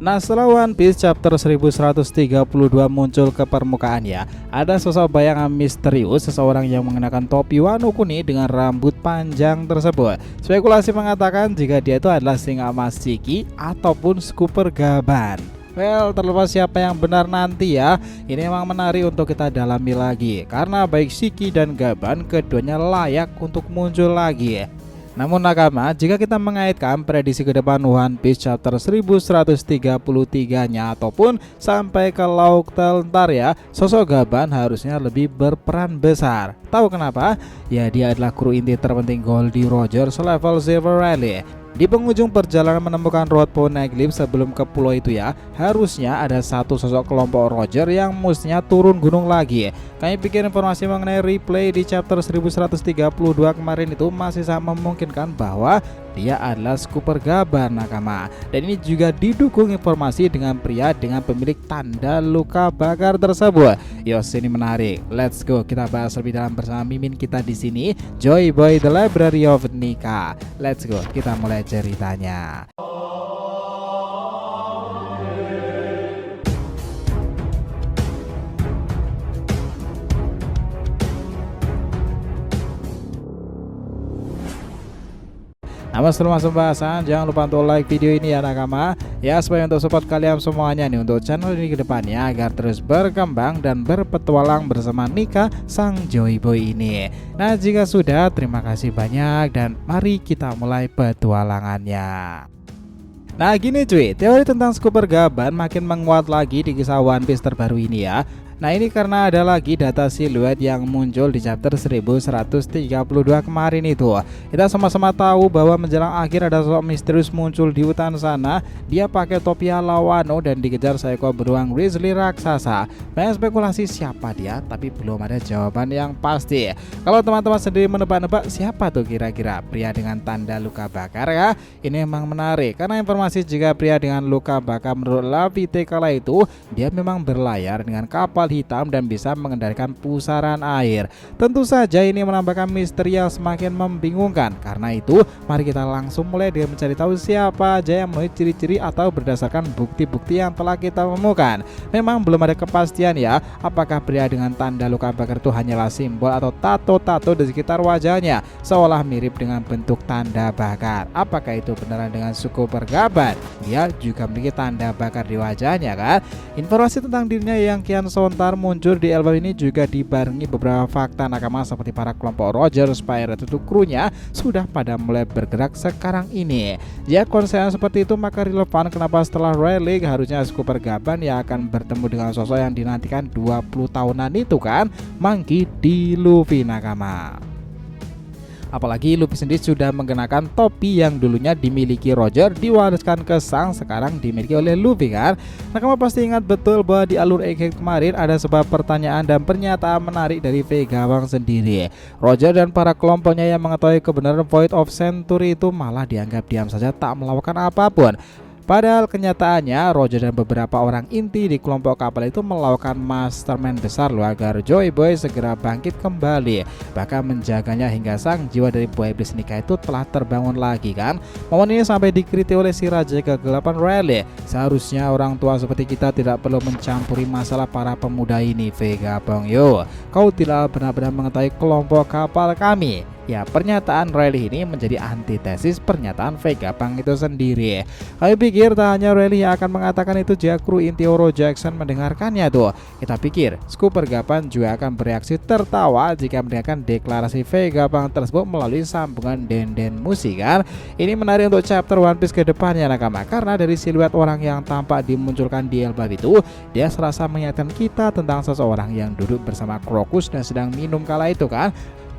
Nah, setelah One Piece chapter 1132 muncul ke permukaan ya, ada sosok bayangan misterius seseorang yang mengenakan topi Wano Kuni dengan rambut panjang tersebut. Spekulasi mengatakan jika dia itu adalah singa emas Shiki ataupun Scooper Gaban. Well, terlepas siapa yang benar nanti ya, ini memang menarik untuk kita dalami lagi, karena baik Shiki dan Gaban keduanya layak untuk muncul lagi. Namun nakama, jika kita mengaitkan prediksi ke depan One Piece chapter 1133-nya ataupun sampai ke Lauk Telentar ya, sosok Gaban harusnya lebih berperan besar. Tahu kenapa? Ya, dia adalah kru inti terpenting Goldie Roger selevel Silver Rayleigh. Di penghujung perjalanan menemukan Road Poneglyph sebelum ke pulau itu ya, harusnya ada satu sosok kelompok Roger yang mestinya turun gunung lagi. Kami pikir informasi mengenai replay di chapter 1132 kemarin itu masih sangat memungkinkan bahwa dia adalah Scooper Gaban nakama. Dan ini juga didukung informasi dengan pria dengan pemilik tanda luka bakar tersebut. Yos, ini menarik. Let's go, kita bahas lebih dalam bersama mimin kita di sini, Joy Boy The Library of Nika. Let's go, kita mulai ceritanya. Nah, sebelum masuk pembahasan, jangan lupa untuk like video ini ya nakama, ya supaya untuk support kalian semuanya nih untuk channel ini ke depannya agar terus berkembang dan berpetualang bersama Nika sang Joy Boy ini. Nah, jika sudah, terima kasih banyak dan mari kita mulai petualangannya. Nah gini cuy, teori tentang Scooper Gaban makin menguat lagi di kisah One Piece terbaru ini ya. Nah ini karena ada lagi data siluet yang muncul di chapter 1132 kemarin itu. Kita sama-sama tahu bahwa menjelang akhir ada sosok misterius muncul di hutan sana. Dia pakai topi ala Wano dan dikejar seekor beruang grizzly raksasa. Banyak spekulasi siapa dia, tapi belum ada jawaban yang pasti. Kalau teman-teman sendiri menebak-nebak siapa tuh kira-kira pria dengan tanda luka bakar ya? Ini memang menarik karena informasi jika pria dengan luka bakar menurut Lavitte kala itu dia memang berlayar dengan kapal hitam dan bisa mengendalikan pusaran air. Tentu saja ini menambahkan misteri yang semakin membingungkan. Karena itu, mari kita langsung mulai dengan mencari tahu siapa aja yang memenuhi ciri-ciri atau berdasarkan bukti-bukti yang telah kita temukan. Memang belum ada kepastian ya, apakah pria dengan tanda luka bakar itu hanyalah simbol atau tato-tato di sekitar wajahnya seolah mirip dengan bentuk tanda bakar. Apakah itu beneran dengan suku Gaban? Dia juga memiliki tanda bakar di wajahnya kan? Informasi tentang dirinya yang kian sontak muncul di album ini juga dibarengi beberapa fakta nakama seperti para kelompok Roger, Spyro itu krunya sudah pada mulai bergerak sekarang ini. Ya konsep seperti itu maka relevan kenapa setelah Rayleigh harusnya Scooper Gaban yang akan bertemu dengan sosok yang dinantikan 20 tahunan itu kan, Monkey D. Luffy nakama. Apalagi Luffy sendiri sudah mengenakan topi yang dulunya dimiliki Roger, diwariskan ke Sang, sekarang dimiliki oleh Luffy kan. Nah kamu pasti ingat betul bahwa di alur Egghead kemarin ada sebuah pertanyaan dan pernyataan menarik dari Vega Bang sendiri. Roger dan para kelompoknya yang mengetahui kebenaran Void of Century itu malah dianggap diam saja tak melakukan apapun. Padahal kenyataannya Roger dan beberapa orang inti di kelompok kapal itu melakukan mastermind besar loh agar Joy Boy segera bangkit kembali, bahkan menjaganya hingga sang jiwa dari buah iblis Nika itu telah terbangun lagi kan. Momen ini sampai dikritik oleh si Raja Kegelapan Rayleigh. Seharusnya orang tua seperti kita tidak perlu mencampuri masalah para pemuda ini. Vega Bang yo, kau tidak benar-benar mengetahui kelompok kapal kami. Ya, pernyataan Rayleigh ini menjadi antitesis pernyataan Vega Bang itu sendiri. Kami pikir tak hanya Rayleigh yang akan mengatakan itu, jika kru inti Oro Jackson mendengarkannya tuh. Kita pikir Scooper Gaban juga akan bereaksi tertawa jika mendengarkan deklarasi Vega Bang tersebut melalui sambungan denden musik kan. Ini menarik untuk chapter One Piece ke depannya nakama, karena dari siluet orang yang tampak dimunculkan di album itu, dia serasa mengingatkan kita tentang seseorang yang duduk bersama Crocus dan sedang minum kala itu kan.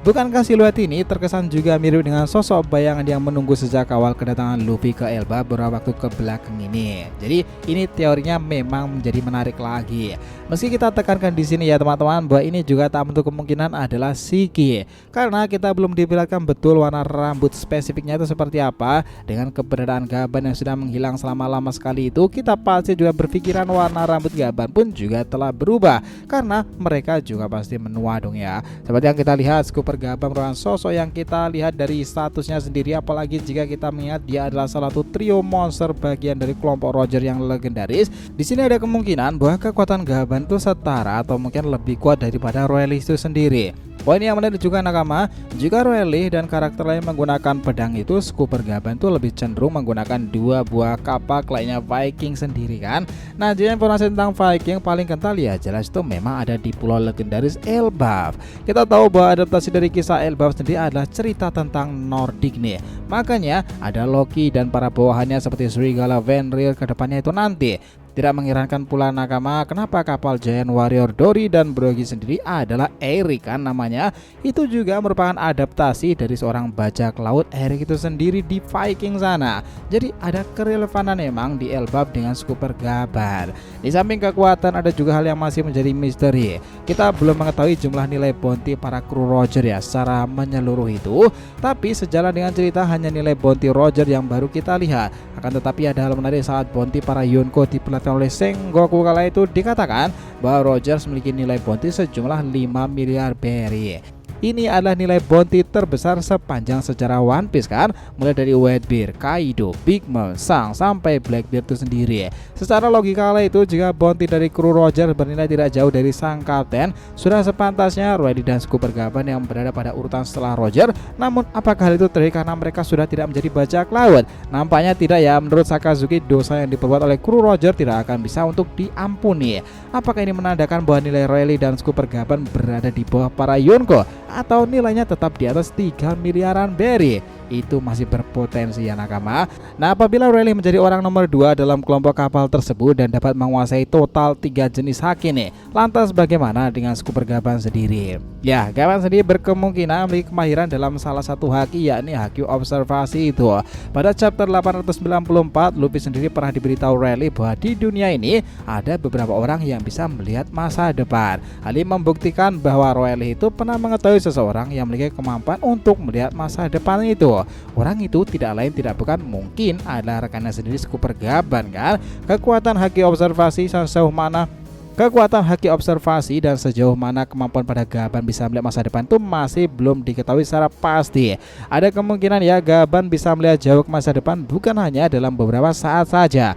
Bukankah siluet ini terkesan juga mirip dengan sosok bayangan yang menunggu sejak awal kedatangan Luffy ke Elba beberapa waktu ke belakang ini? Jadi ini teorinya memang menjadi menarik lagi. Meski kita tekankan di sini ya teman-teman bahwa ini juga tak menutup kemungkinan adalah Shiki, karena kita belum diperlihatkan betul warna rambut spesifiknya itu seperti apa. Dengan keberadaan Gaban yang sudah menghilang selama lama sekali itu, kita pasti juga berpikiran warna rambut Gaban pun juga telah berubah, karena mereka juga pasti menua dong ya. Seperti yang kita lihat, Scooper Super Gaban merupakan sosok yang kita lihat dari statusnya sendiri, apalagi jika kita mengingat dia adalah salah satu trio monster bagian dari kelompok Roger yang legendaris. Di sini ada kemungkinan bahwa kekuatan Gaban itu setara atau mungkin lebih kuat daripada Royale itu sendiri. Poin yang menarik juga nakama, jika Royale dan karakter lain menggunakan pedang itu, Super Gaban itu lebih cenderung menggunakan 2 buah kapak lainnya Viking sendiri kan. Nah, jadi informasi tentang Viking paling kental ya jelas itu memang ada di pulau legendaris Elbaf. Kita tahu bahwa adaptasi dari kisah Elbaf sendiri adalah cerita tentang Nordik nih. Makanya ada Loki dan para bawahannya seperti Serigala, Fenrir ke depannya itu nanti. Tidak mengherankan pula nakama kenapa kapal Giant Warrior Dory dan Broggy sendiri adalah Eric kan namanya. Itu juga merupakan adaptasi dari seorang bajak laut Eric itu sendiri di Viking sana. Jadi ada kerelevanan memang di Elbaf dengan Super Gaban. Di samping kekuatan ada juga hal yang masih menjadi misteri. Kita belum mengetahui jumlah nilai bounty para kru Roger ya secara menyeluruh itu. Tapi sejalan dengan cerita hanya nilai bounty Roger yang baru kita lihat. Akan tetapi ada hal menarik saat bounty para Yonko dipelatih oleh Sengoku kala itu dikatakan bahwa Rogers memiliki nilai bounty sejumlah 5 miliar berry. Ini adalah nilai bounty terbesar sepanjang sejarah One Piece kan, mulai dari Whitebeard, Kaido, Big Mom, Sang sampai Blackbeard itu sendiri. Secara logika kala itu jika bounty dari kru Roger bernilai tidak jauh dari sang kapten, sudah sepantasnya Royale dan Super Gaban yang berada pada urutan setelah Roger. Namun apakah hal itu terjadi karena mereka sudah tidak menjadi bajak laut? Nampaknya tidak ya. Menurut Sakazuki, dosa yang diperbuat oleh kru Roger tidak akan bisa untuk diampuni. Apakah ini menandakan bahwa nilai Royale dan Super Gaban berada di bawah para Yonko, atau nilainya tetap di atas 3 miliaran berry? Itu masih berpotensi ya nakama. Nah, apabila Royale menjadi orang nomor 2 dalam kelompok kapal tersebut dan dapat menguasai total 3 jenis haki nih, lantas bagaimana dengan Super Gaban sendiri? Ya, Gaban sendiri berkemungkinan memiliki kemahiran dalam salah satu haki, yakni haki observasi itu. Pada chapter 894, Luffy sendiri pernah diberitahu Royale bahwa di dunia ini ada beberapa orang yang bisa melihat masa depan. Hal ini membuktikan bahwa Royale itu pernah mengetahui seseorang yang memiliki kemampuan untuk melihat masa depan itu. Orang itu tidak lain tidak bukan mungkin adalah rekannya sendiri Super Gaban kan. Kekuatan haki observasi dan sejauh mana kemampuan pada Gaban bisa melihat masa depan itu masih belum diketahui secara pasti. Ada kemungkinan ya Gaban bisa melihat jauh ke masa depan bukan hanya dalam beberapa saat saja.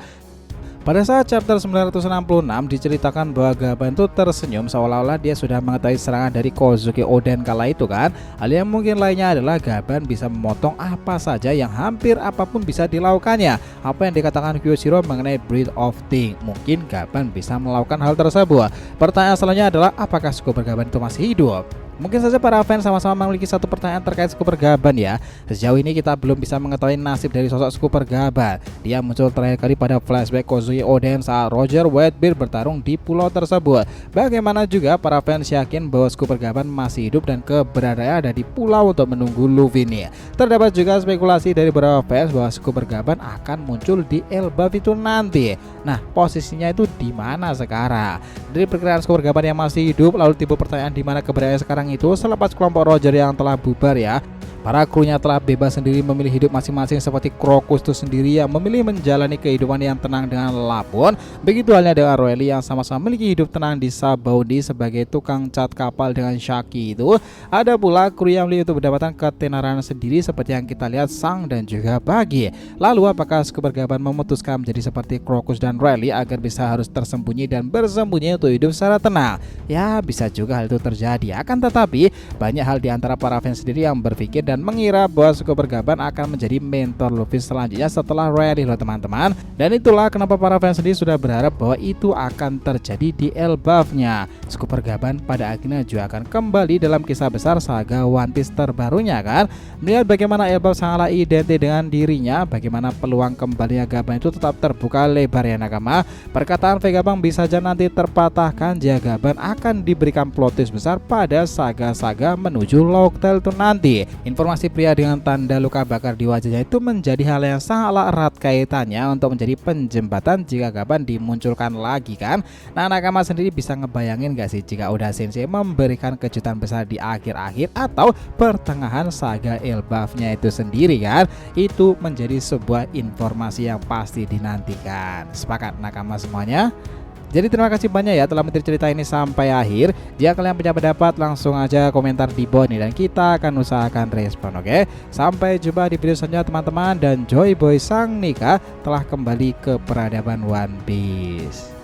Pada saat chapter 966 diceritakan bahwa Gaban itu tersenyum seolah-olah dia sudah mengetahui serangan dari Kozuki Oden kala itu kan. Hal yang mungkin lainnya adalah Gaban bisa memotong apa saja yang hampir apapun bisa dilakukannya. Apa yang dikatakan Kyoshiro mengenai Breath of Thing, mungkin Gaban bisa melakukan hal tersebut. Pertanyaan selanjutnya adalah apakah Super Gaban itu masih hidup? Mungkin saja para fans sama-sama memiliki satu pertanyaan terkait Super Gaban ya. Sejauh ini kita belum bisa mengetahui nasib dari sosok Super Gaban. Dia muncul terakhir kali pada flashback Kozuki Oden saat Roger Whitebeard bertarung di pulau tersebut. Bagaimana juga para fans yakin bahwa Super Gaban masih hidup dan keberadaannya ada di pulau untuk menunggu Luffy nih. Terdapat juga spekulasi dari beberapa fans bahwa Super Gaban akan muncul di Elbaf itu nanti. Nah, posisinya itu di mana sekarang? Dari perkiraan Super Gaban yang masih hidup, lalu timbul pertanyaan di mana keberadaannya sekarang itu selepas kelompok Roger yang telah bubar ya. Para krunya telah bebas sendiri memilih hidup masing-masing seperti Crocus itu sendiri yang memilih menjalani kehidupan yang tenang dengan Lapon. Begitu halnya dengan Royale yang sama-sama memiliki hidup tenang di Sabaudi sebagai tukang cat kapal dengan Shaki itu. Ada pula kru yang memilih untuk mendapatkan ketenaran sendiri seperti yang kita lihat Sang dan juga Buggy. Lalu apakah Super Gaban memutuskan menjadi seperti Crocus dan Royale agar bisa harus tersembunyi dan bersembunyi untuk hidup secara tenang? Ya, bisa juga hal itu terjadi. Akan tetapi banyak hal di antara para fans sendiri yang berpikir dan mengira bahwa Super Gaban akan menjadi mentor Luffy selanjutnya setelah Royale loh teman-teman. Dan itulah kenapa para fans sendiri sudah berharap bahwa itu akan terjadi di Elbaf-nya. Super Gaban pada akhirnya juga akan kembali dalam kisah besar saga One Piece terbarunya kan. Melihat bagaimana Elbaf sangatlah identik dengan dirinya, bagaimana peluang kembalinya Gaban itu tetap terbuka lebar ya nakama. Perkataan Vegapunk bisa saja nanti terpatahkan jika Gaban akan diberikan plot twist besar pada saga-saga menuju Locktail itu nanti. Informasi pria dengan tanda luka bakar di wajahnya itu menjadi hal yang sangatlah erat kaitannya untuk menjadi penjembatan jika Gaban dimunculkan lagi kan. Nah, nakama sendiri bisa ngebayangin gak sih jika Oda Sensei memberikan kejutan besar di akhir-akhir atau pertengahan saga Elbaf-nya itu sendiri kan. Itu menjadi sebuah informasi yang pasti dinantikan. Sepakat nakama semuanya? Jadi terima kasih banyak ya telah menonton cerita ini sampai akhir. Jika kalian punya pendapat langsung aja komentar di bawah nih dan kita akan usahakan respon, oke? Sampai jumpa di video selanjutnya teman-teman, dan Joy Boy Sang Nika telah kembali ke peradaban One Piece.